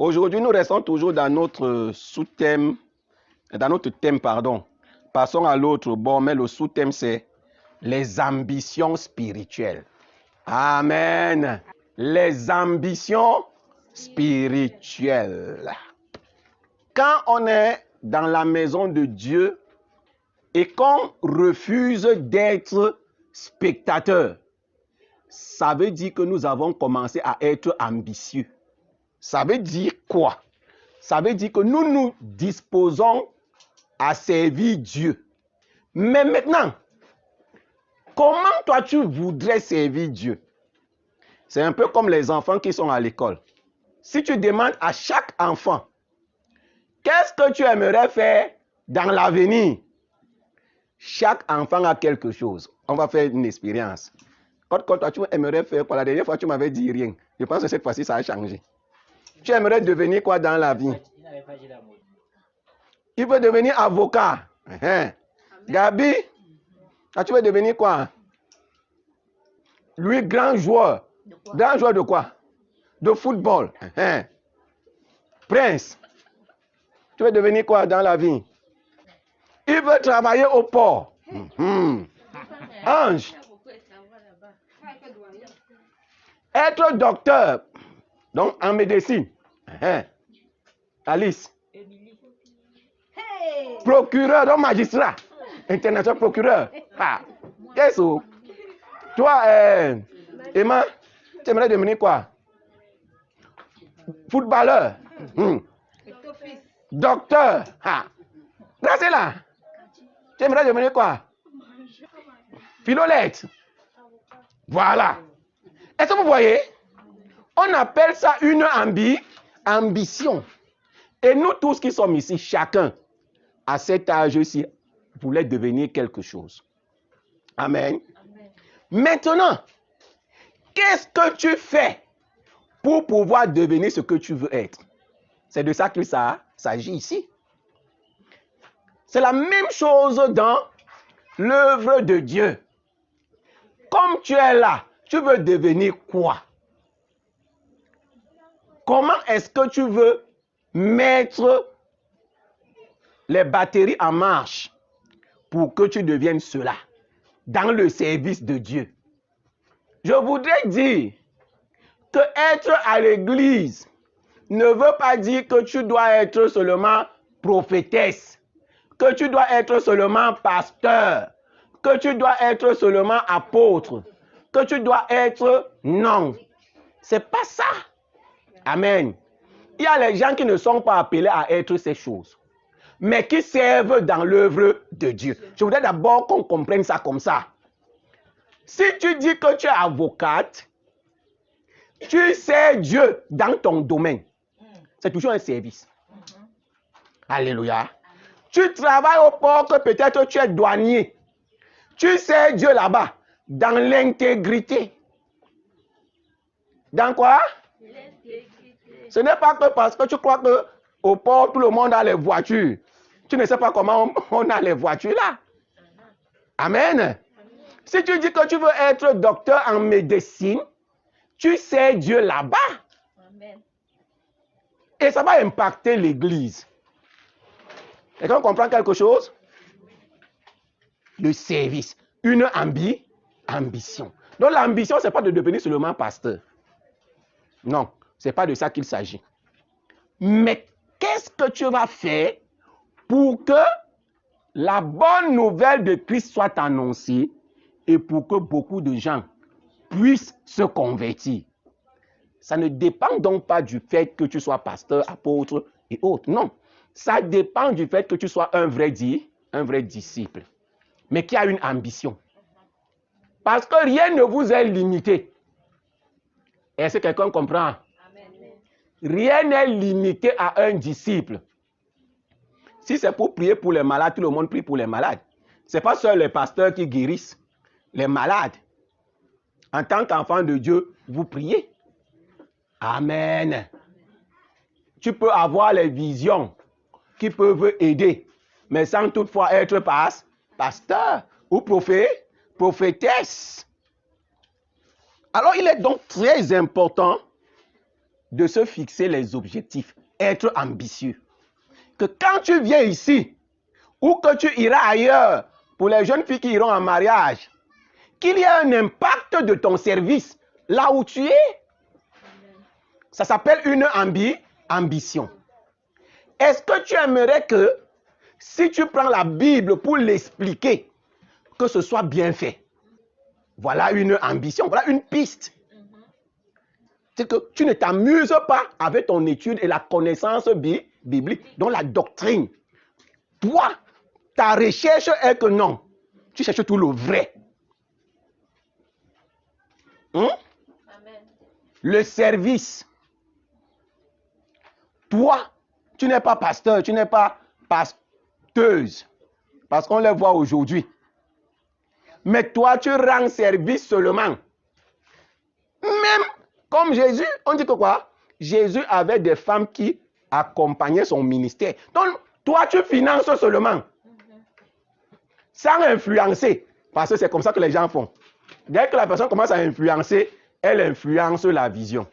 Aujourd'hui, nous restons toujours dans notre sous-thème, pardon. Passons à l'autre bord, mais le sous-thème, c'est les ambitions spirituelles. Amen. Les ambitions spirituelles. Quand on est dans la maison de Dieu et qu'on refuse d'être spectateur, ça veut dire que nous avons commencé à être ambitieux. Ça veut dire quoi? Ça veut dire que nous nous disposons à servir Dieu. Mais maintenant, comment toi tu voudrais servir Dieu? C'est un peu comme les enfants qui sont à l'école. Si tu demandes à chaque enfant, qu'est-ce que tu aimerais faire dans l'avenir? Chaque enfant a quelque chose. On va faire une expérience. Quand toi tu aimerais faire quoi? La dernière fois tu m'avais dit rien. Je pense que cette fois-ci ça a changé. Tu aimerais devenir quoi dans la vie? Il veut devenir avocat. Gabi, tu veux devenir quoi? Lui, grand joueur. Grand joueur de quoi? De football. Prince, tu veux devenir quoi dans la vie? Il veut travailler au port. Ange, être docteur, donc en médecine. Alice, procureur, donc magistrat, international procureur. Qu'est-ce que toi, Emma, tu aimerais devenir quoi? Footballeur. Docteur. Restez là. Tu aimerais devenir quoi? Philolette. Voilà. Est-ce que vous voyez? On appelle ça une ambition. Et nous tous qui sommes ici, chacun, à cet âge-ci, voulait devenir quelque chose. Amen. Maintenant, qu'est-ce que tu fais pour pouvoir devenir ce que tu veux être? C'est de ça qu'il s'agit ici. C'est la même chose dans l'œuvre de Dieu. Comme tu es là, tu veux devenir quoi? Comment est-ce que tu veux mettre les batteries en marche pour que tu deviennes cela dans le service de Dieu? Je voudrais dire que être à l'église ne veut pas dire que tu dois être seulement prophétesse, que tu dois être seulement pasteur, que tu dois être seulement apôtre, que tu dois être... Non, c'est pas ça. Amen. Il y a les gens qui ne sont pas appelés à être ces choses, mais qui servent dans l'œuvre de Dieu. Je voudrais d'abord qu'on comprenne ça comme ça. Si tu dis que tu es avocate, tu sers Dieu dans ton domaine. C'est toujours un service. Alléluia. Tu travailles au port, que peut-être tu es douanier. Tu sers Dieu là-bas, dans l'intégrité. Dans quoi? Ce n'est pas que parce que tu crois qu'au port, tout le monde a les voitures. Tu ne sais pas comment on a les voitures là. Amen. Si tu dis que tu veux être docteur en médecine, tu sers Dieu là-bas. Et ça va impacter l'église. Et quand on comprend quelque chose, le service, une ambition. Donc l'ambition, ce n'est pas de devenir seulement pasteur. Non, ce n'est pas de ça qu'il s'agit. Mais qu'est-ce que tu vas faire pour que la bonne nouvelle de Christ soit annoncée et pour que beaucoup de gens puissent se convertir? Ça ne dépend donc pas du fait que tu sois pasteur, apôtre et autres. Non, ça dépend du fait que tu sois un vrai disciple, mais qui a une ambition. Parce que rien ne vous est limité. Est-ce que quelqu'un comprend? Rien n'est limité à un disciple. Si c'est pour prier pour les malades, tout le monde prie pour les malades. Ce n'est pas seuls les pasteurs qui guérissent les malades. En tant qu'enfant de Dieu, vous priez. Amen. Tu peux avoir les visions qui peuvent aider, mais sans toutefois être pasteur ou prophétesse. Alors, il est donc très important de se fixer les objectifs, être ambitieux. Que quand tu viens ici, ou que tu iras ailleurs, pour les jeunes filles qui iront en mariage, qu'il y ait un impact de ton service là où tu es. Ça s'appelle une ambition. Est-ce que tu aimerais que, si tu prends la Bible pour l'expliquer, que ce soit bien fait? Voilà une ambition, voilà une piste. C'est que tu ne t'amuses pas avec ton étude et la connaissance biblique, donc la doctrine. Toi, ta recherche est que non, tu cherches tout le vrai. Le service. Toi, tu n'es pas pasteur, tu n'es pas pasteuse, parce qu'on les voit aujourd'hui. Mais toi, tu rends service seulement. Même comme Jésus, on dit que quoi? Jésus avait des femmes qui accompagnaient son ministère. Donc, toi, tu finances seulement. Sans influencer. Parce que c'est comme ça que les gens font. Dès que la personne commence à influencer, elle influence la vision.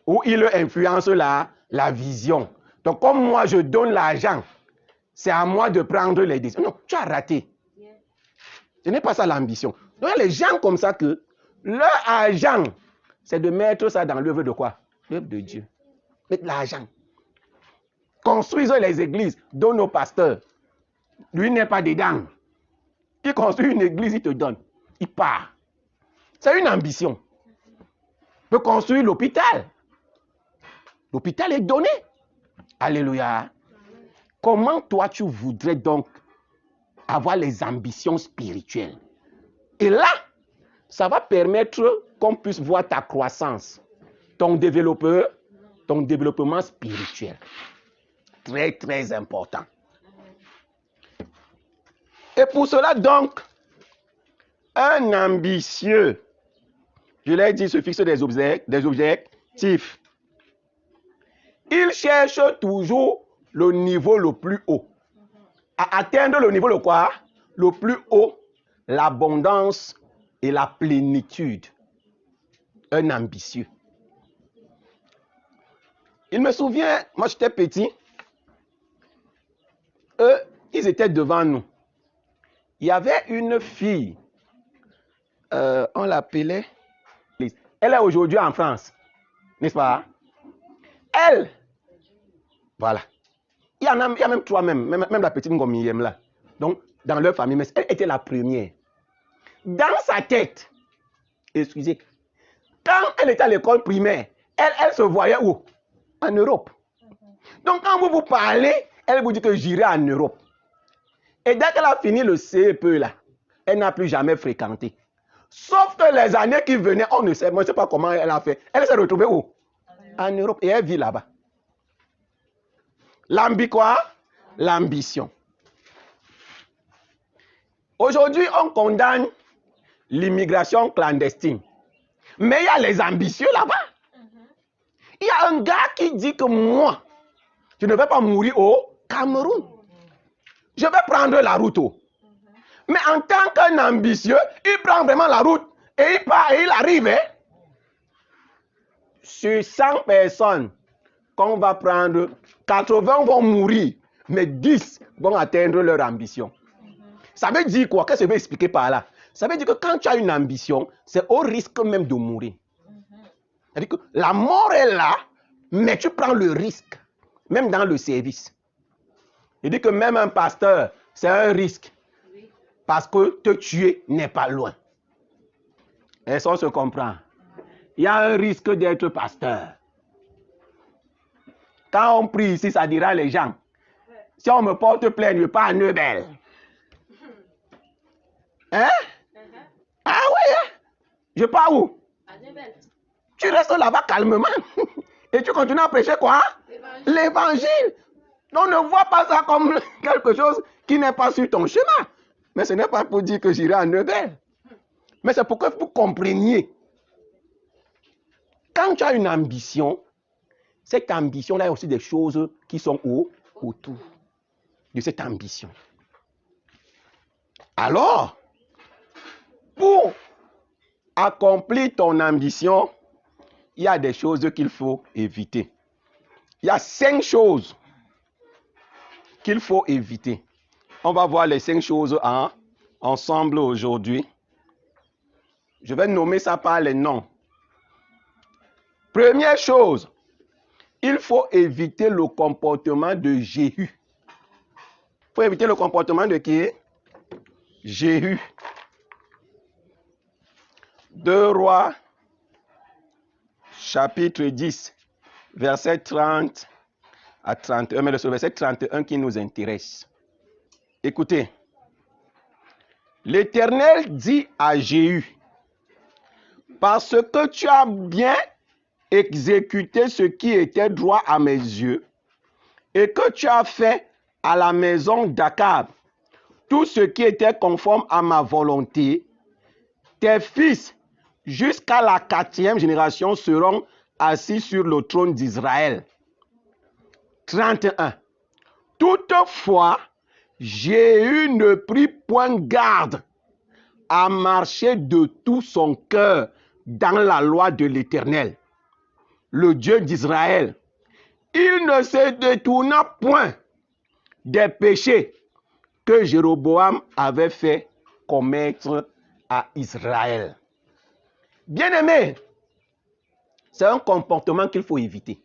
Ou il influence la vision. Donc, comme moi, je donne l'argent, c'est à moi de prendre les décisions. Non, tu as raté. Ce n'est pas ça l'ambition. Donc, il y a les gens comme ça que leur argent, c'est de mettre ça dans l'œuvre de quoi? L'œuvre de Dieu. Mettre l'argent. Construisent les églises, donnent aux pasteurs. Lui n'est pas dedans. Qui construit une église, il te donne. Il part. C'est une ambition. Il peut construire l'hôpital. L'hôpital est donné. Alléluia. Comment toi tu voudrais donc avoir les ambitions spirituelles? Et là, ça va permettre qu'on puisse voir ta croissance, ton développement spirituel. Très, très important. Et pour cela donc, un ambitieux, je l'ai dit, se fixe des objectifs. Il cherche toujours le niveau le plus haut. À atteindre le niveau le quoi? Le plus haut, l'abondance et la plénitude. Un ambitieux. Il me souvient, moi j'étais petit, eux, ils étaient devant nous. Il y avait une fille, on l'appelait, elle est aujourd'hui en France, n'est-ce pas? Elle, voilà. Il y a même trois, même la petite Ngomiyem là. Donc, dans leur famille, mais elle était la première. Dans sa tête, excusez, quand elle était à l'école primaire, elle se voyait où? En Europe. Donc, quand vous parlez, elle vous dit que j'irai en Europe. Et dès qu'elle a fini le CEP là, elle n'a plus jamais fréquenté. Sauf que les années qui venaient, on ne sait, moi je ne sais pas comment elle a fait. Elle s'est retrouvée où? En Europe. Et elle vit là-bas. L'ambition. Aujourd'hui, on condamne l'immigration clandestine. Mais il y a les ambitieux là-bas. Il y a un gars qui dit que moi, je ne vais pas mourir au Cameroun. Je vais prendre la route. Mais en tant qu'un ambitieux, il prend vraiment la route et il part et il arrive. Hein? Sur 100 personnes qu'on va prendre, 80 vont mourir, mais 10 vont atteindre leur ambition. Ça veut dire quoi? Qu'est-ce que je vais expliquer par là? Ça veut dire que quand tu as une ambition, c'est au risque même de mourir. C'est-à-dire que la mort est là, mais tu prends le risque, même dans le service. Il dit que même un pasteur, c'est un risque. Parce que te tuer n'est pas loin. Et ça, on se comprend. Il y a un risque d'être pasteur. Quand on prie ici, ça dira les gens. Si on me porte plainte, je pars à Neubel. Hein? Ah oui, hein? Je pars où? À Neubel. Tu restes là-bas calmement. Et tu continues à prêcher quoi? L'évangile. On ne voit pas ça comme quelque chose qui n'est pas sur ton chemin. Mais ce n'est pas pour dire que j'irai à Neubel. Mais c'est pour que vous compreniez. Quand tu as une ambition, cette ambition-là, il y a aussi des choses qui sont autour de cette ambition. Alors, pour accomplir ton ambition, il y a des choses qu'il faut éviter. Il y a 5 choses qu'il faut éviter. On va voir les 5 choses ensemble aujourd'hui. Je vais nommer ça par les noms. Première chose, il faut éviter le comportement de Jéhu. Il faut éviter le comportement de qui? Jéhu. 2 Rois, chapitre 10, verset 30 à 31, mais c'est le verset 31 qui nous intéresse. Écoutez, l'Éternel dit à Jéhu, parce que tu as bien exécuté ce qui était droit à mes yeux, et que tu as fait à la maison d'Akab tout ce qui était conforme à ma volonté, tes fils, jusqu'à la 4e génération, seront assis sur le trône d'Israël. 31. Toutefois, Jéhu ne prit point garde à marcher de tout son cœur dans la loi de l'Éternel, le Dieu d'Israël. Il ne se détourna point des péchés que Jéroboam avait fait commettre à Israël. Bien-aimé, c'est un comportement qu'il faut éviter.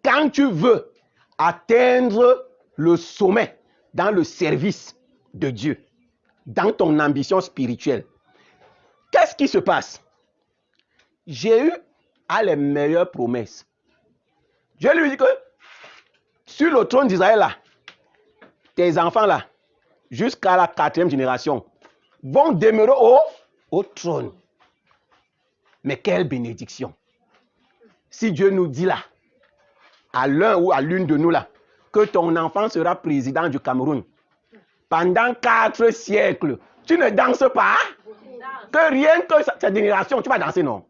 Quand tu veux atteindre le sommet dans le service de Dieu, dans ton ambition spirituelle, qu'est-ce qui se passe? Jéhu a les meilleures promesses. Dieu lui dit que sur le trône d'Israël, là, tes enfants, là, jusqu'à la 4e génération, vont demeurer au trône. Mais quelle bénédiction! Si Dieu nous dit là, à l'un ou à l'une de nous là, que ton enfant sera président du Cameroun pendant 4 siècles, tu ne danses pas? Que rien que cette génération, tu vas danser, non?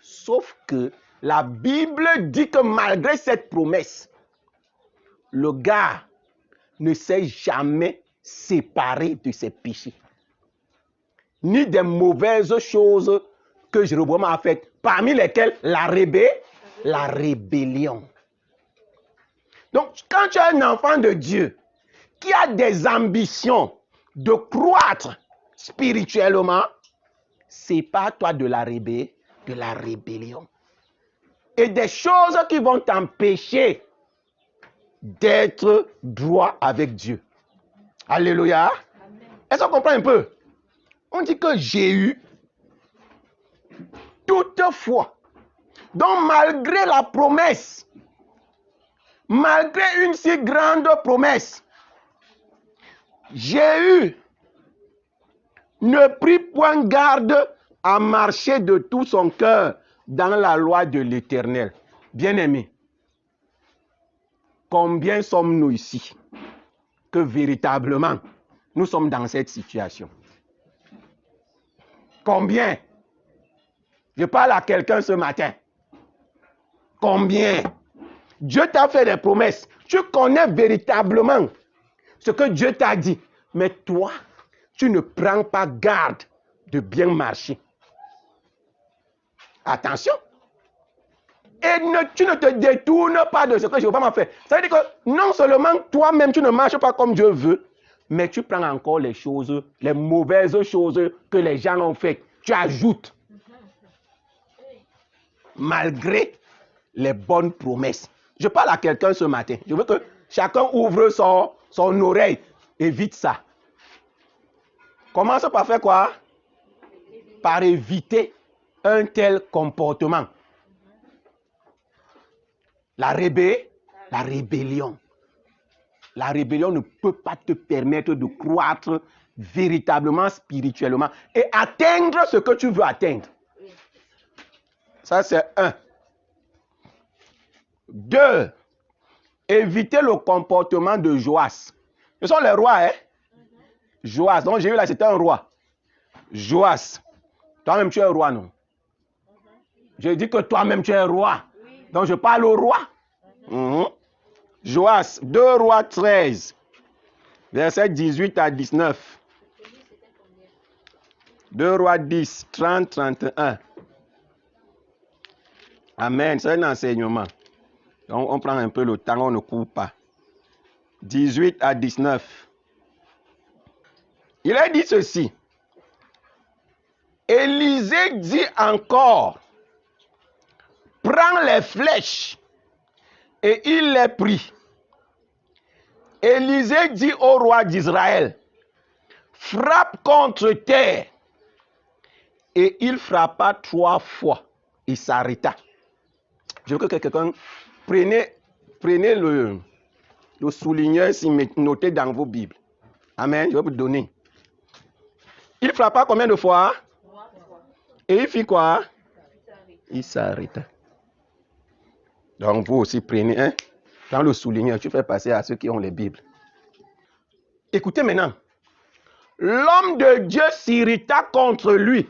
Sauf que la Bible dit que malgré cette promesse, le gars ne s'est jamais séparé de ses péchés, ni des mauvaises choses que Jéroboam a faites, parmi lesquelles la rébellion. Donc, quand tu es un enfant de Dieu qui a des ambitions de croître spirituellement, sépare-toi de la rébellion. Et des choses qui vont t'empêcher d'être droit avec Dieu. Alléluia. Est-ce qu'on comprend un peu? On dit que Jéhu, toutefois, donc malgré la promesse, malgré une si grande promesse, Jéhu ne prit point garde à marcher de tout son cœur dans la loi de l'Éternel. Bien-aimés, combien sommes-nous ici que véritablement nous sommes dans cette situation? Combien? Je parle à quelqu'un ce matin. Combien? Dieu t'a fait des promesses. Tu connais véritablement ce que Dieu t'a dit. Mais toi, tu ne prends pas garde de bien marcher. Attention. Et tu ne te détournes pas de ce que Jéhovah m'a fait. Ça veut dire que non seulement toi-même, tu ne marches pas comme Dieu veut, mais tu prends encore les choses, les mauvaises choses que les gens ont faites. Tu ajoutes. Malgré les bonnes promesses. Je parle à quelqu'un ce matin. Je veux que chacun ouvre son oreille. Évite ça. Commence par faire quoi? Par éviter un tel comportement. La rébellion. La rébellion ne peut pas te permettre de croître véritablement spirituellement et atteindre ce que tu veux atteindre. Ça, c'est 1. 2. Éviter le comportement de Joas. Ce sont les rois, hein? Joas. Donc, j'ai vu là, c'était un roi. Joas. Toi-même, tu es un roi, non? Je dis que toi-même, tu es un roi. Donc, je parle au roi. Joas, 2 Rois 13, verset 18 à 19. 2 Rois 10, 30, 31. Amen. C'est un enseignement. On prend un peu le temps, on ne coupe pas. 18 à 19. Il a dit ceci. Élisée dit encore, prends les flèches. Et il les prit. Élisée dit au roi d'Israël, frappe contre terre. Et il frappa 3 fois. Il s'arrêta. Je veux que quelqu'un prenez le souligneur, notez dans vos Bibles. Amen. Je vais vous donner. Il frappa combien de fois? 3 fois. Et il fit quoi? Il s'arrêta. Donc vous aussi prenez, hein, dans le souligneur, tu fais passer à ceux qui ont les Bibles. Écoutez maintenant. L'homme de Dieu s'irrita contre lui.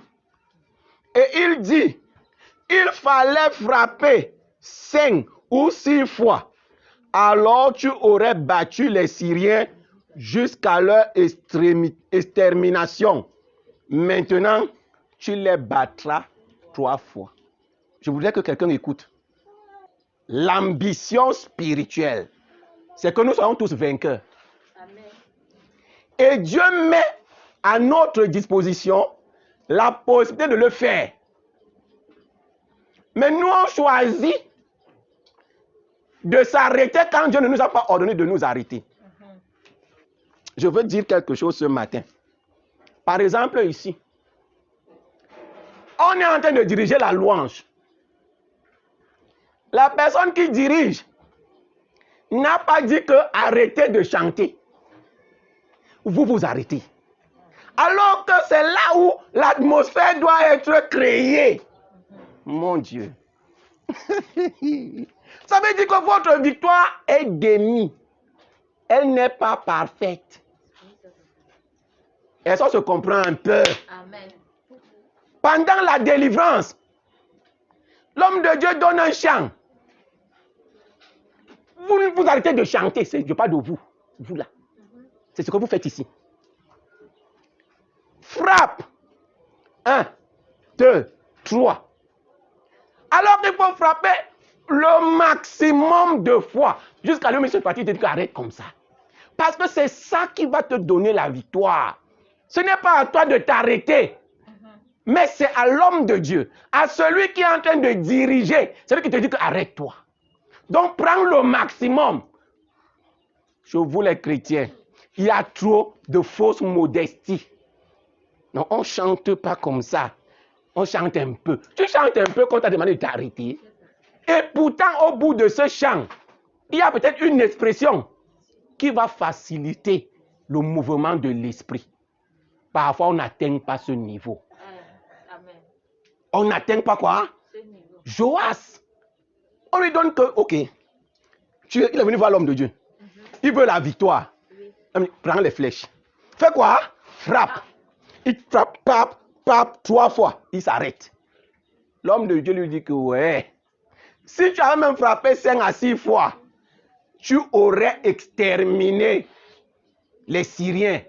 Et il dit, il fallait frapper 5 ou 6 fois. Alors tu aurais battu les Syriens jusqu'à leur extermination. Maintenant, tu les battras 3 fois. Je voudrais que quelqu'un écoute. L'ambition spirituelle, c'est que nous soyons tous vainqueurs. Amen. Et Dieu met à notre disposition la possibilité de le faire. Mais nous, on choisit de s'arrêter quand Dieu ne nous a pas ordonné de nous arrêter. Je veux dire quelque chose ce matin. Par exemple, ici, on est en train de diriger la louange. La personne qui dirige n'a pas dit que arrêtez de chanter. Vous vous arrêtez. Alors que c'est là où l'atmosphère doit être créée. Mon Dieu. Ça veut dire que votre victoire est dénie. Elle n'est pas parfaite. Et ça se comprend un peu. Amen. Pendant la délivrance, l'homme de Dieu donne un chant. Vous arrêtez de chanter. Je parle de vous. Vous là. C'est ce que vous faites ici. Frappe. 1, 2, 3. Alors qu'il faut frapper le maximum de fois. Jusqu'à lui, M. Parti te dit arrête comme ça. Parce que c'est ça qui va te donner la victoire. Ce n'est pas à toi de t'arrêter. Mais c'est à l'homme de Dieu, à celui qui est en train de diriger. C'est lui qui te dit arrête-toi. Donc prends le maximum. Chez vous les chrétiens, il y a trop de fausse modestie. Non, on ne chante pas comme ça. On chante un peu. Tu chantes un peu quand tu as demandé de t'arrêter. Et pourtant, au bout de ce chant, il y a peut-être une expression qui va faciliter le mouvement de l'esprit. Parfois, on n'atteint pas ce niveau. Amen. On n'atteint pas quoi? Ce niveau. Joas. On lui donne que, ok, il est venu voir l'homme de Dieu. Il veut la victoire. Oui. Prends les flèches. Fais quoi? Frappe. Il frappe, pape, 3 fois. Il s'arrête. L'homme de Dieu lui dit que, ouais, si tu avais même frappé 5 à 6 fois, tu aurais exterminé les Syriens.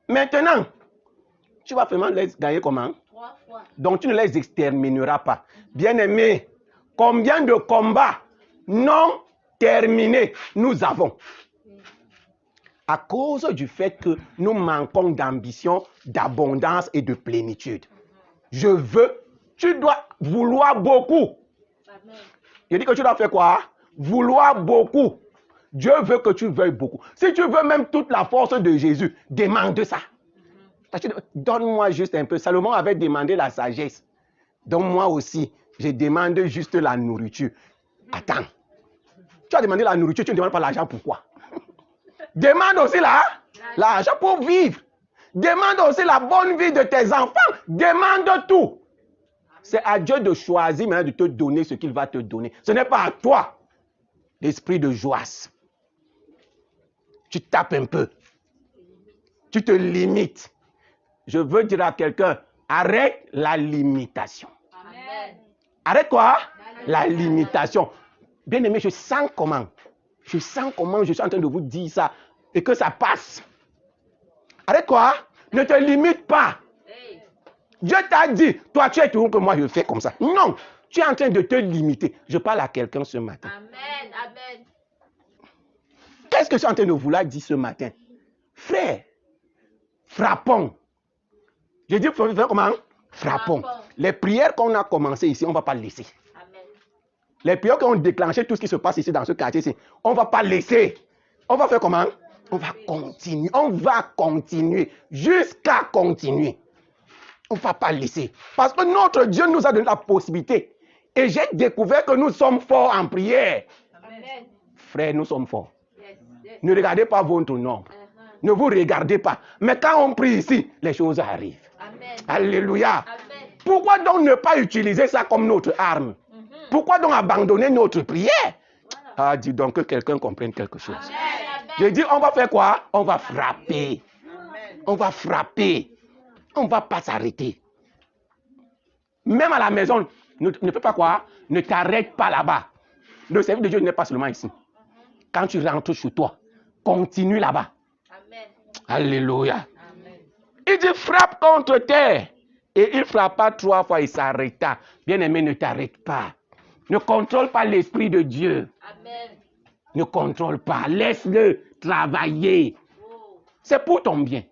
Maintenant, tu vas vraiment les gagner comment? 3 fois. Donc tu ne les extermineras pas. Bien-aimés, combien de combats non terminés nous avons? À cause du fait que nous manquons d'ambition, d'abondance et de plénitude. Je veux, tu dois vouloir beaucoup. Amen. Je dis que tu dois faire quoi? Vouloir beaucoup. Dieu veut que tu veuilles beaucoup. Si tu veux même toute la force de Jésus, demande ça. Donne-moi juste un peu. Salomon avait demandé la sagesse. Donc moi aussi, je demande juste la nourriture. Attends. Tu as demandé la nourriture, tu ne demandes pas l'argent, pourquoi? Demande aussi l'argent pour vivre. Demande aussi la bonne vie de tes enfants. Demande tout. C'est à Dieu de choisir maintenant de te donner ce qu'il va te donner. Ce n'est pas à toi. L'esprit de joie. Tu tapes un peu. Tu te limites. Je veux dire à quelqu'un, arrête la limitation. Amen. Arrête quoi? La limitation. Bien aimé, je sens comment je suis en train de vous dire ça et que ça passe. Arrête quoi? Ne te limite pas. Hey. Dieu t'a dit, toi tu es toujours que moi je fais comme ça. Non, Tu es en train de te limiter. Je parle à quelqu'un ce matin. Amen. Amen. Qu'est-ce que je suis en train de vouloir dire ce matin? Frère, frappons. Je dis comment? Frappons. Les prières qu'on a commencées ici, on ne va pas laisser. Amen. Les prières qui ont déclenché tout ce qui se passe ici dans ce quartier ici, on ne va pas laisser. On va faire comment? On va continuer. On va continuer jusqu'à continuer. On ne va pas laisser. Parce que notre Dieu nous a donné la possibilité. Et j'ai découvert que nous sommes forts en prière. Amen. Frère, nous sommes forts. Yes. Yes. Ne regardez pas votre nombre. Ne vous regardez pas. Mais quand on prie ici, les choses arrivent. Amen. Alléluia. Amen. Pourquoi donc ne pas utiliser ça comme notre arme? Pourquoi donc abandonner notre prière? Voilà. Ah, dis donc que quelqu'un comprenne quelque chose. Amen. Je dis, on va faire quoi? On va frapper. On va frapper. On ne va pas s'arrêter. Même à la maison, ne fais pas quoi? Ne t'arrête pas là-bas. Le service de Dieu n'est pas seulement ici. Quand tu rentres chez toi, continue là-bas. Amen. Alléluia. Amen. Il dit frappe contre terre. Et il frappa 3 fois, il s'arrêta. Bien-aimé, ne t'arrête pas. Ne contrôle pas l'Esprit de Dieu. Amen. Ne contrôle pas. Laisse-le travailler. Oh. C'est pour ton bien.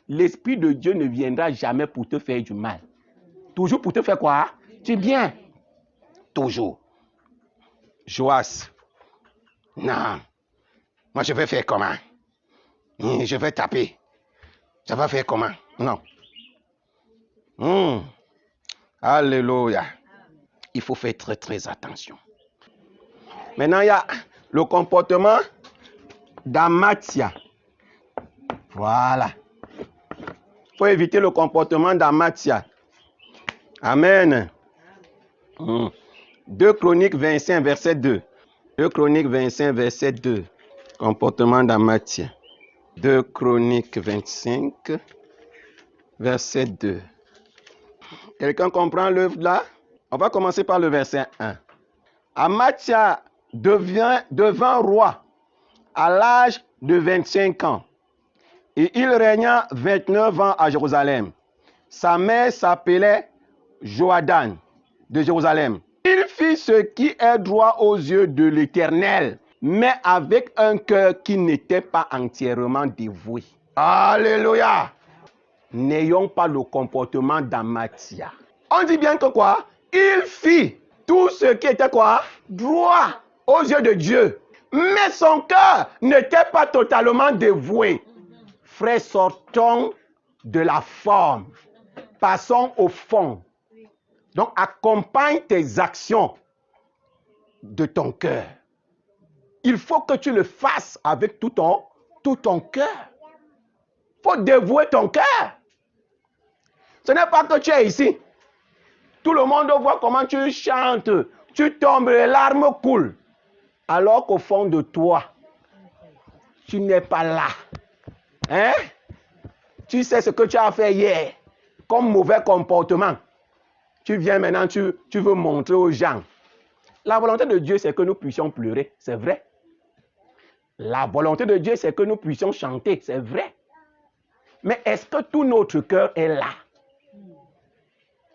L'Esprit de Dieu ne viendra jamais pour te faire du mal. Toujours pour te faire quoi? Du bien. Toujours. Joas. Non. Moi, je vais faire comment? Je vais taper. Ça va faire comment? Non. Alléluia. Il faut faire très, très attention. Maintenant, il y a le comportement d'Amatia. Voilà. Il faut éviter le comportement d'Amatia. Amen. 2 Chroniques 25, verset 2. 2 Chroniques 25, verset 2. Comportement d'Amatia. 2 Chroniques 25, verset 2. Quelqu'un comprend l'œuvre là? On va commencer par le verset 1. Amatia devint roi à l'âge de 25 ans. Et il régna 29 ans à Jérusalem. Sa mère s'appelait Joadan de Jérusalem. Il fit ce qui est droit aux yeux de l'Éternel, mais avec un cœur qui n'était pas entièrement dévoué. Alléluia! N'ayons pas le comportement d'Amatia. On dit bien que quoi? Il fit tout ce qui était quoi? Droit aux yeux de Dieu. Mais son cœur n'était pas totalement dévoué. Frères, sortons de la forme. Passons au fond. Donc, accompagne tes actions de ton cœur. Il faut que tu le fasses avec tout ton cœur. Il faut dévouer ton cœur. Ce n'est pas que tu es ici. Tout le monde voit comment tu chantes. Tu tombes, les larmes coulent. Alors qu'au fond de toi, tu n'es pas là. Hein? Tu sais ce que tu as fait hier comme mauvais comportement. Tu viens maintenant, tu veux montrer aux gens. La volonté de Dieu, c'est que nous puissions pleurer, c'est vrai. La volonté de Dieu, c'est que nous puissions chanter, c'est vrai. Mais est-ce que tout notre cœur est là?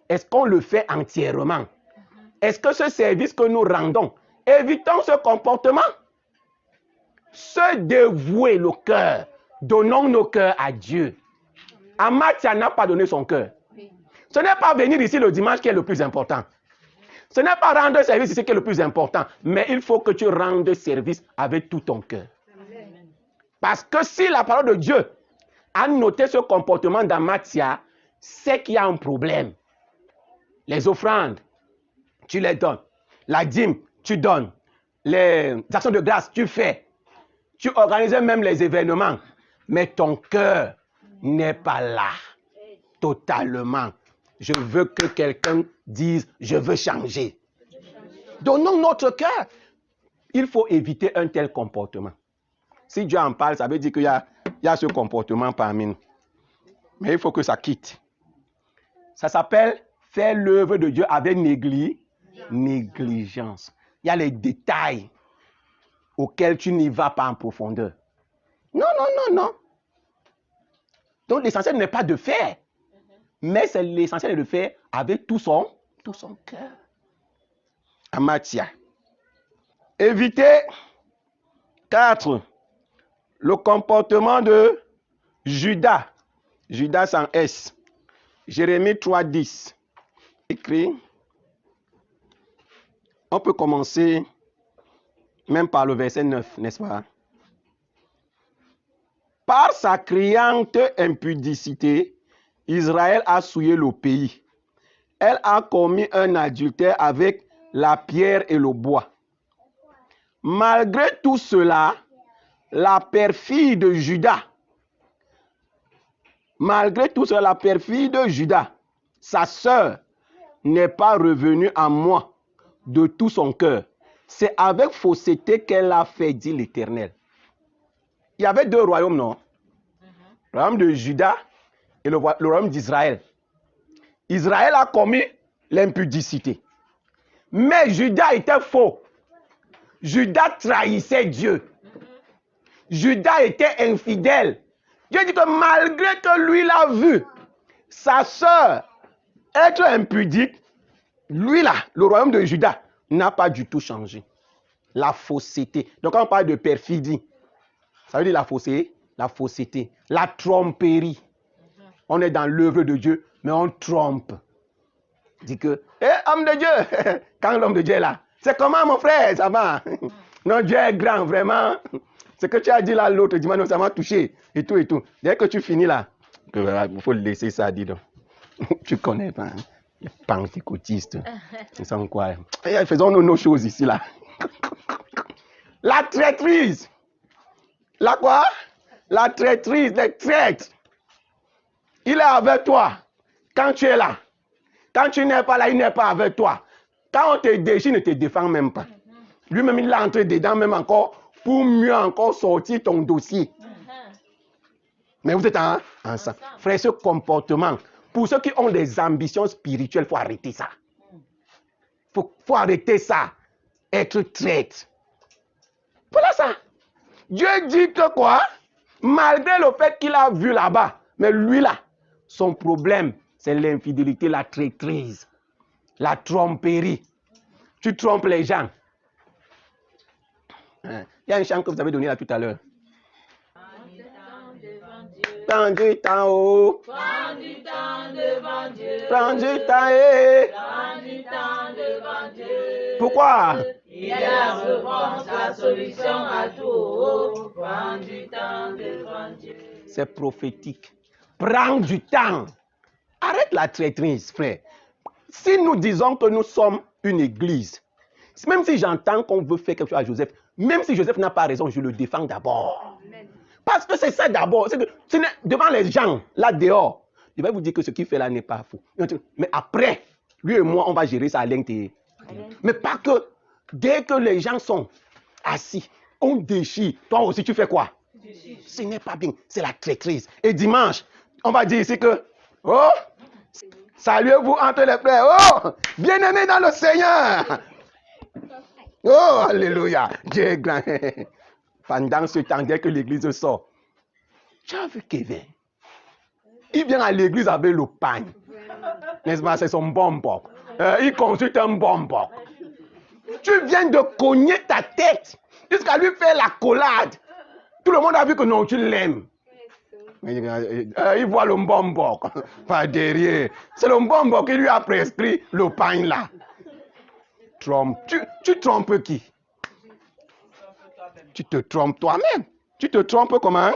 Est-ce qu'on le fait entièrement? Est-ce que ce service que nous rendons, évitons ce comportement? Se dévouer le cœur, donnons nos cœurs à Dieu. Amatia n'a pas donné son cœur. Ce n'est pas venir ici le dimanche qui est le plus important. Ce n'est pas rendre service ici qui est le plus important. Mais il faut que tu rendes service avec tout ton cœur. Parce que si la parole de Dieu a noté ce comportement d'Amatia, c'est qu'il y a un problème. Les offrandes, tu les donnes. La dîme, tu donnes. Les actions de grâce, tu fais. Tu organises même les événements. Mais ton cœur n'est pas là. Totalement. Je veux que quelqu'un dise, je veux changer. Donnons notre cœur. Il faut éviter un tel comportement. Si Dieu en parle, ça veut dire qu'il y a ce comportement parmi nous. Mais il faut que ça quitte. Ça s'appelle faire l'œuvre de Dieu avec négligence. Il y a les détails auxquels tu n'y vas pas en profondeur. Non, non, non, non. Donc l'essentiel n'est pas de faire. Mais c'est l'essentiel de faire avec tout tout son cœur. Amatia. Évitez 4. Le comportement de Judas. Judas sans S. Jérémie 3:10. Écrit. On peut commencer même par le verset 9, n'est-ce pas? Par sa criante impudicité, Israël a souillé le pays. Elle a commis un adultère avec la pierre et le bois. Malgré tout cela, la perfide de Judas, sa sœur, n'est pas revenue à moi de tout son cœur. C'est avec fausseté qu'elle a fait, dit l'Éternel. Il y avait 2 royaumes, non? Le royaume de Juda et le royaume d'Israël. Israël a commis l'impudicité. Mais Juda était faux. Juda trahissait Dieu. Juda était infidèle. Dieu dit que malgré que lui l'a vu, sa sœur être impudique, lui là, le royaume de Juda, n'a pas du tout changé. La fausseté. Donc quand on parle de perfidie, ça veut dire la fausseté, la tromperie. On est dans l'œuvre de Dieu, mais on trompe. Dit que, homme de Dieu, quand l'homme de Dieu est là, c'est comment mon frère, ça va? Non, Dieu est grand, vraiment. Ce que tu as dit là, l'autre dit, non, ça m'a touché, et tout, et tout. Dès que tu finis là, il faut laisser ça, dis donc. Tu connais pas, hein? Les pentecôtistes, ils sont quoi? Faisons nos choses ici, là. La traîtrise. La quoi? La traîtrise, les traîtres. Il est avec toi quand tu es là. Quand tu n'es pas là, il n'est pas avec toi. Quand on te déchire, il ne te défend même pas. Lui-même, il est entré dedans même encore pour mieux encore sortir ton dossier. Mais vous êtes ensemble. Frère, ce comportement, pour ceux qui ont des ambitions spirituelles, il faut arrêter ça. Il faut arrêter ça. Être traître. Voilà ça. Dieu dit que quoi? Malgré le fait qu'il a vu là-bas, mais lui là, son problème, c'est l'infidélité, la traîtrise, la tromperie. Tu trompes les gens. Il y a un chant que vous avez donné là tout à l'heure. Prends du temps, oh. Prends du temps devant Dieu. Prends du temps, eh. Prends du temps devant Dieu. Pourquoi? Il est la réponse, la solution à tout. Prends du temps devant Dieu. C'est prophétique. Prends du temps. Arrête la traîtrise, frère. Si nous disons que nous sommes une église, même si j'entends qu'on veut faire quelque chose à Joseph, même si Joseph n'a pas raison, je le défends d'abord. Parce que c'est ça d'abord. C'est que devant les gens, là dehors, je vais vous dire que ce qu'il fait là n'est pas faux. Mais après, lui et moi, on va gérer ça à l'intérieur. Mais pas que dès que les gens sont assis, on déchire. Toi aussi, tu fais quoi? Ce n'est pas bien. C'est la traîtrise. Et dimanche, on va dire ici que, oh, saluez-vous entre les frères. Oh, bien-aimés dans le Seigneur. Oh, alléluia. Dieu est grand. Pendant ce temps, dès que l'église sort, tu as vu Kevin? Il vient à l'église avec le pain. N'est-ce pas? C'est son bonbon. Il consulte un bonbon. Tu viens de cogner ta tête jusqu'à lui faire la collade. Tout le monde a vu que non, tu l'aimes. Il voit le bonbon par derrière. C'est le bonbon qui lui a prescrit le pain là. Trompe. Tu trompes qui? Tu te trompes toi-même. Tu te trompes comment?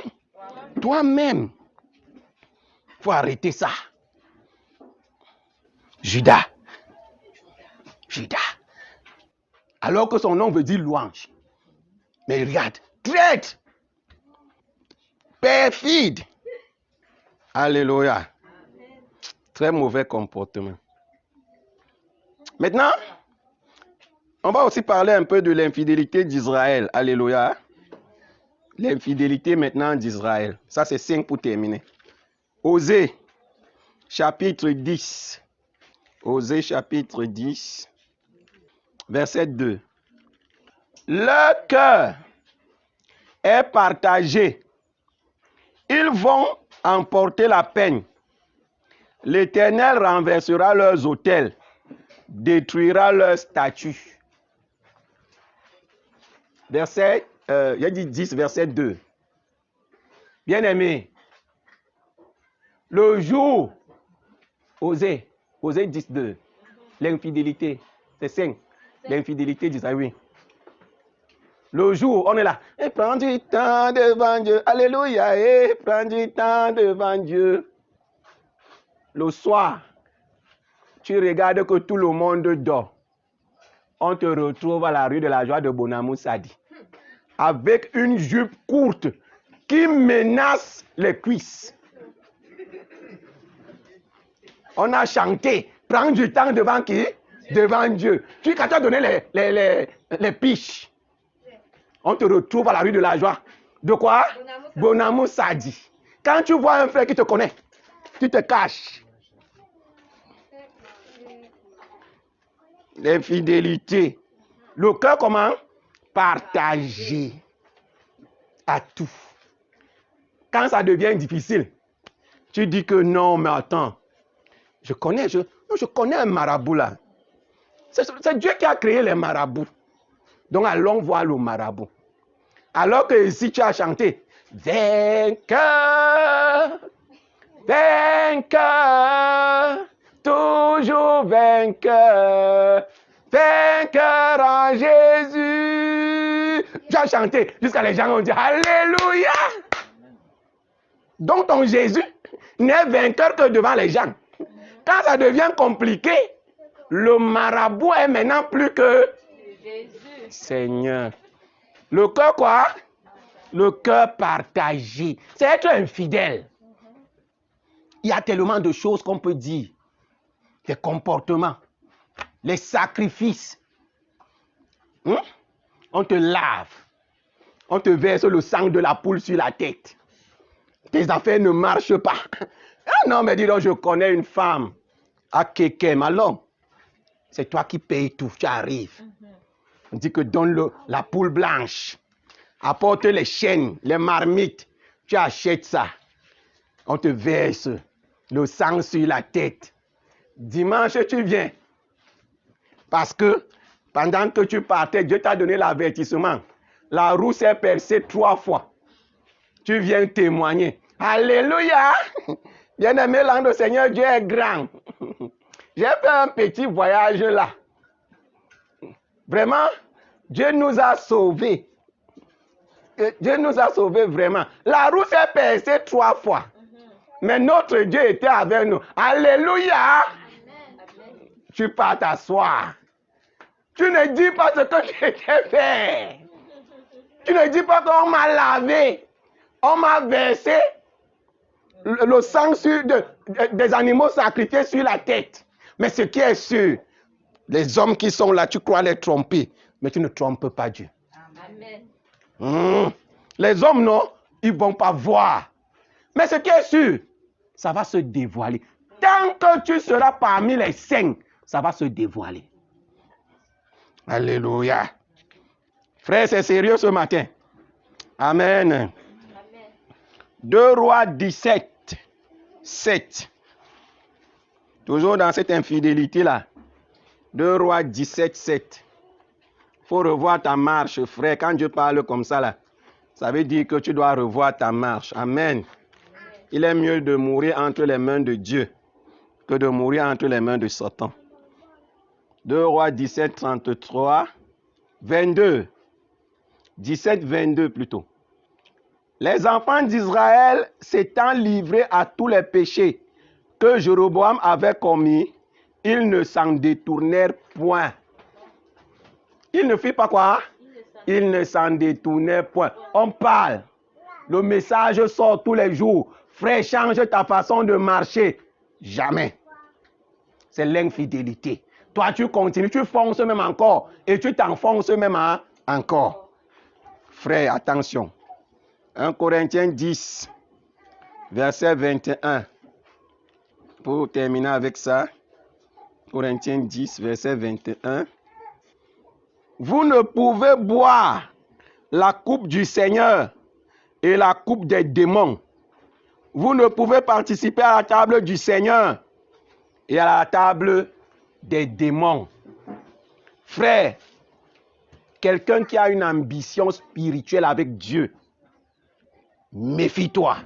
Toi-même. Il faut arrêter ça. Judas. Judas. Alors que son nom veut dire louange. Mais regarde, traître. Perfide. Alléluia. Très mauvais comportement. Maintenant, on va aussi parler un peu de l'infidélité d'Israël. Alléluia. L'infidélité maintenant d'Israël. Ça, c'est 5 pour terminer. Osée, chapitre 10. Osée, chapitre 10, verset 2. Leur cœur est partagé. Ils vont emporter la peine. L'Éternel renversera leurs autels détruira leur statut. Verset, j'ai dit 10, verset 2. Bien-aimé, le jour, Osée 10, 2, l'infidélité, c'est 5, l'infidélité d'Israël, oui. Le jour, on est là, et prends du temps devant Dieu, alléluia, et prends du temps devant Dieu. Le soir, tu regardes que tout le monde dort. On te retrouve à la rue de la Joie de Bonamou Sadi, avec une jupe courte qui menace les cuisses. On a chanté, prends du temps devant qui? Devant Dieu. Tu as donné les piches. On te retrouve à la rue de la Joie. De quoi? Bonamou Sadi. Quand tu vois un frère qui te connaît, tu te caches. L'infidélité. Le cœur comment? Partagé à tout. Quand ça devient difficile, tu dis que non, mais attends. Je connais un marabout là. C'est Dieu qui a créé les marabouts. Donc allons voir le marabout. Alors que ici tu as chanté vainqueur, vainqueur, toujours vainqueur, vainqueur en Jésus. Tu as chanté jusqu'à les gens ont dit alléluia. Donc ton Jésus n'est vainqueur que devant les gens. Quand ça devient compliqué, le marabout est maintenant plus que Jésus. Seigneur. Le cœur quoi? Le cœur partagé. C'est être infidèle. Il y a tellement de choses qu'on peut dire. Les comportements, les sacrifices. On te lave. On te verse le sang de la poule sur la tête. Tes affaires ne marchent pas. Ah non, mais dis donc, je connais une femme à Kekem. Alors, c'est toi qui payes tout. Tu arrives. On dit que donne la poule blanche. Apporte les chaînes, les marmites. Tu achètes ça. On te verse le sang sur la tête. Dimanche, tu viens. Parce que pendant que tu partais, Dieu t'a donné l'avertissement. La roue s'est percée 3 fois. Tu viens témoigner. Alléluia! Bien-aimé, l'an du Seigneur, Dieu est grand. J'ai fait un petit voyage là. Vraiment, Dieu nous a sauvés. Dieu nous a sauvés vraiment. La roue s'est percée 3 fois. Mais notre Dieu était avec nous. Alléluia! Tu pars t'asseoir. Tu ne dis pas ce que j'ai fait. Tu ne dis pas qu'on m'a lavé. On m'a versé le sang des animaux sacrifiés sur la tête. Mais ce qui est sûr, les hommes qui sont là, tu crois les tromper, mais tu ne trompes pas Dieu. Amen. Les hommes, non, ils ne vont pas voir. Mais ce qui est sûr, ça va se dévoiler. Tant que tu seras parmi les saints, ça va se dévoiler. Alléluia. Frère, c'est sérieux ce matin. Amen. Amen. 2 Rois 17, 7. Toujours dans cette infidélité-là. 2 Rois 17, 7. Il faut revoir ta marche, frère. Quand Dieu parle comme ça, là, ça veut dire que tu dois revoir ta marche. Amen. Il est mieux de mourir entre les mains de Dieu que de mourir entre les mains de Satan. 2 Rois 17, 33, 22. 17, 22 plutôt. Les enfants d'Israël s'étant livrés à tous les péchés que Jéroboam avait commis, ils ne s'en détournèrent point. Ils ne firent pas quoi? Ils ne s'en détournèrent point. On parle. Le message sort tous les jours. Frère, change ta façon de marcher. Jamais. C'est l'infidélité. Toi, tu continues, tu fonces même encore. Et tu t'enfonces même encore. Frère, attention. 1 Corinthiens 10, verset 21. Pour terminer avec ça. Corinthiens 10, verset 21. Vous ne pouvez boire la coupe du Seigneur et la coupe des démons. Vous ne pouvez participer à la table du Seigneur et à la table des démons. Frère, quelqu'un qui a une ambition spirituelle avec Dieu, méfie-toi.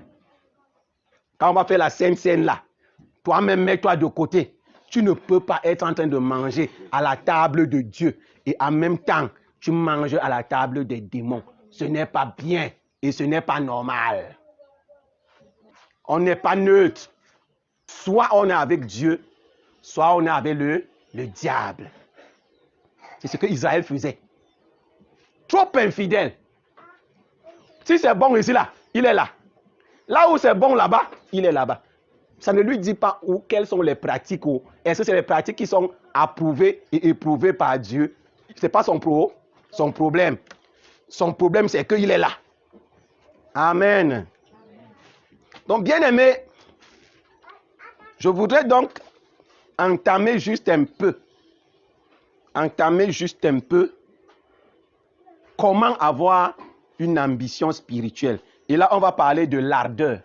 Quand on va faire la Sainte Seine là, toi-même mets-toi de côté. Tu ne peux pas être en train de manger à la table de Dieu et en même temps, tu manges à la table des démons. Ce n'est pas bien et ce n'est pas normal. On n'est pas neutre. Soit on est avec Dieu, soit on est avec le diable. C'est ce que Israël faisait. Trop infidèle. Si c'est bon ici, là, il est là. Là où c'est bon là-bas, il est là-bas. Ça ne lui dit pas où, quelles sont les pratiques. Est-ce que c'est les pratiques qui sont approuvées et éprouvées par Dieu? Ce n'est pas son problème. Son problème, c'est qu'il est là. Amen. Donc, bien aimé, je voudrais donc entamer juste un peu comment avoir une ambition spirituelle. Et là, on va parler de l'ardeur.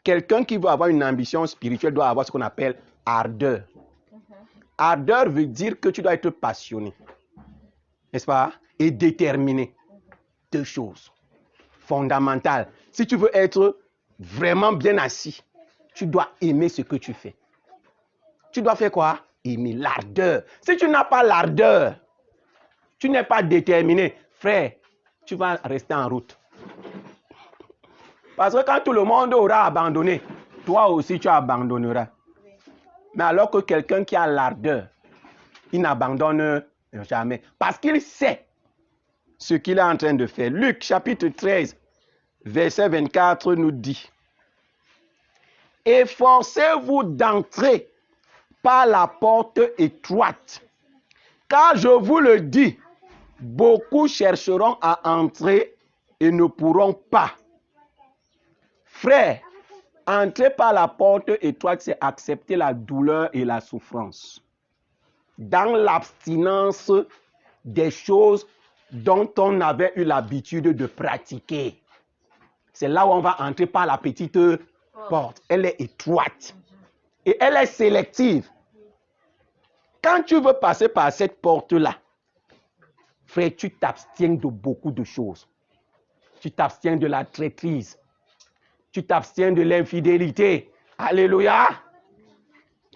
Quelqu'un qui veut avoir une ambition spirituelle doit avoir ce qu'on appelle ardeur. Ardeur veut dire que tu dois être passionné, n'est-ce pas? Et déterminé. Deux choses fondamentales. Si tu veux être vraiment bien assis, tu dois aimer ce que tu fais. Tu dois faire quoi? Aimer l'ardeur. Si tu n'as pas l'ardeur, tu n'es pas déterminé, frère, tu vas rester en route. Parce que quand tout le monde aura abandonné, toi aussi tu abandonneras. Mais alors que quelqu'un qui a l'ardeur, il n'abandonne jamais. Parce qu'il sait ce qu'il est en train de faire. Luc chapitre 13, verset 24 nous dit: efforcez-vous d'entrer par la porte étroite. Car je vous le dis, beaucoup chercheront à entrer et ne pourront pas. Frère, entrer par la porte étroite, c'est accepter la douleur et la souffrance. Dans l'abstinence des choses dont on avait eu l'habitude de pratiquer. C'est là où on va entrer par la petite porte. Elle est étroite. Et elle est sélective. Quand tu veux passer par cette porte-là, frère, tu t'abstiens de beaucoup de choses. Tu t'abstiens de la traîtrise. Tu t'abstiens de l'infidélité. Alléluia.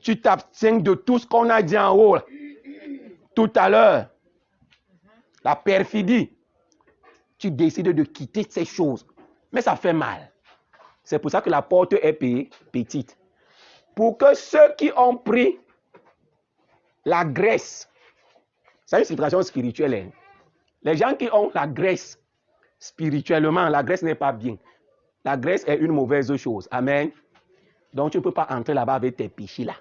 Tu t'abstiens de tout ce qu'on a dit en haut tout à l'heure. La perfidie. Tu décides de quitter ces choses. Mais ça fait mal. C'est pour ça que la porte est petite. Pour que ceux qui ont pris la graisse, c'est une situation spirituelle. Hein. Les gens qui ont la graisse, spirituellement, la graisse n'est pas bien. La graisse est une mauvaise chose. Amen. Donc, tu ne peux pas entrer là-bas avec tes péchés là.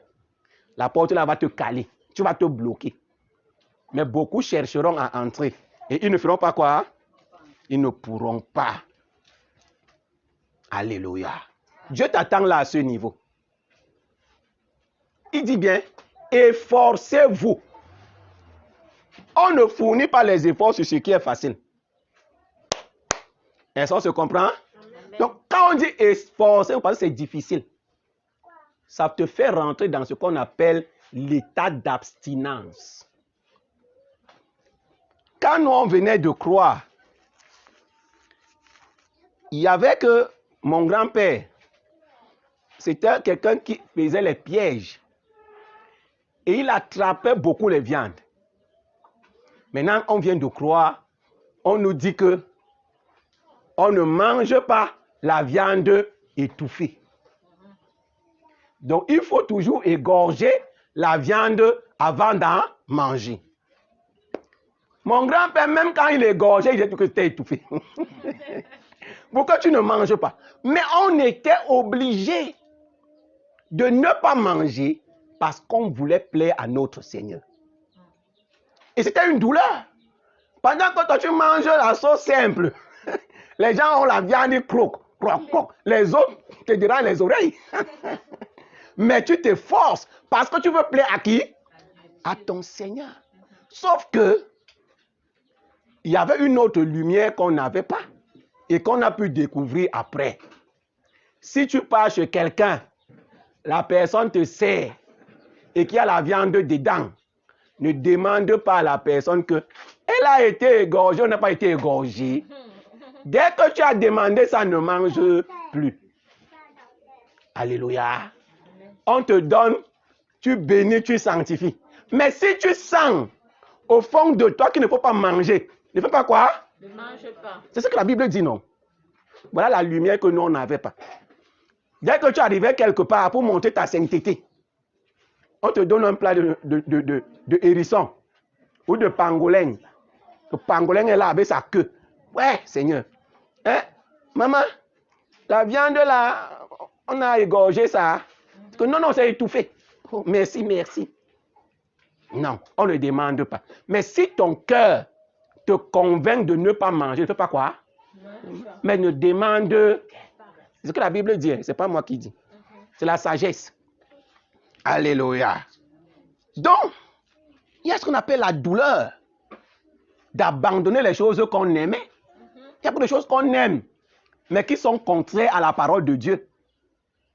La porte là va te caler. Tu vas te bloquer. Mais beaucoup chercheront à entrer. Et ils ne feront pas quoi? Ils ne pourront pas. Alléluia. Dieu t'attend là à ce niveau. Il dit bien, efforcez-vous. On ne fournit pas les efforts sur ce qui est facile. Est-ce qu'on se comprend? Donc, quand on dit efforcez-vous, parce que c'est difficile, ça te fait rentrer dans ce qu'on appelle l'état d'abstinence. Quand nous, on venait de croire, il y avait que mon grand-père, c'était quelqu'un qui faisait les pièges. Et il attrapait beaucoup les viandes. Maintenant, on vient de croire, on nous dit que on ne mange pas la viande étouffée. Donc, il faut toujours égorger la viande avant d'en manger. Mon grand-père, même quand il égorgeait, il disait que c'était étouffé. Pourquoi tu ne manges pas? Mais on était obligé de ne pas manger parce qu'on voulait plaire à notre Seigneur. Et c'était une douleur. Pendant que toi, tu manges la sauce simple, les gens ont la viande croque, croque, croque. Les autres te diront les oreilles. Mais tu te forces parce que tu veux plaire à qui? À ton Seigneur. Sauf que il y avait une autre lumière qu'on n'avait pas et qu'on a pu découvrir après. Si tu pars chez quelqu'un, la personne te sert et qu'il y a la viande dedans, ne demande pas à la personne que elle a été égorgée ou n'a pas été égorgée. Dès que tu as demandé, ça ne mange plus. Alléluia. On te donne, tu bénis, tu sanctifies. Mais si tu sens au fond de toi qu'il ne faut pas manger, ne fais pas quoi? Ne mange pas. C'est ce que la Bible dit, non? Voilà la lumière que nous, on n'avait pas. Dès que tu arrivais quelque part pour montrer ta sainteté, on te donne un plat de hérisson ou de pangolin. Le pangolin est là avec sa queue. Ouais, Seigneur. Hein? Maman, la viande là, on a égorgé ça. Parce que non, c'est étouffé. Oh, merci, merci. Non, on ne demande pas. Mais si ton cœur te convainc de ne pas manger, ne fais pas quoi? Mais ne demande. C'est ce que la Bible dit, ce n'est pas moi qui dis. C'est la sagesse. Alléluia. Donc, il y a ce qu'on appelle la douleur d'abandonner les choses qu'on aimait. Il y a beaucoup de choses qu'on aime, mais qui sont contraires à la parole de Dieu.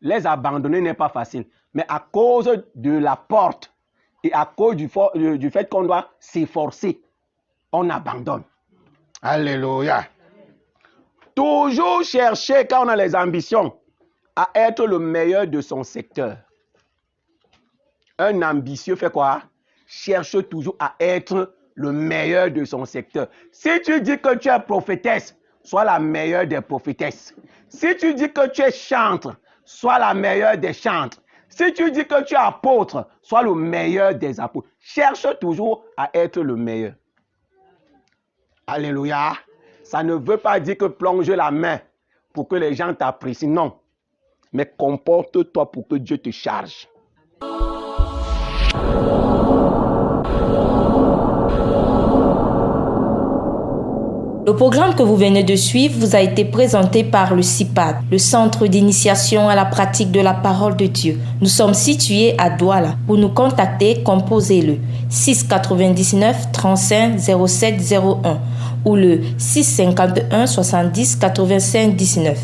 Les abandonner n'est pas facile. Mais à cause de la porte et à cause du fait qu'on doit s'efforcer, on abandonne. Alléluia. Toujours chercher, quand on a les ambitions, à être le meilleur de son secteur. Un ambitieux fait quoi? Cherche toujours à être le meilleur de son secteur. Si tu dis que tu es prophétesse, sois la meilleure des prophétesses. Si tu dis que tu es chantre, sois la meilleure des chantres. Si tu dis que tu es apôtre, sois le meilleur des apôtres. Cherche toujours à être le meilleur. Alléluia. Ça ne veut pas dire que plonge la main pour que les gens t'apprécient. Non. Mais comporte-toi pour que Dieu te charge. Le programme que vous venez de suivre vous a été présenté par le CIPAD, le Centre d'initiation à la pratique de la parole de Dieu. Nous sommes situés à Douala. Pour nous contacter, composez-le 699 35 07 01 ou le 651 70 85 19.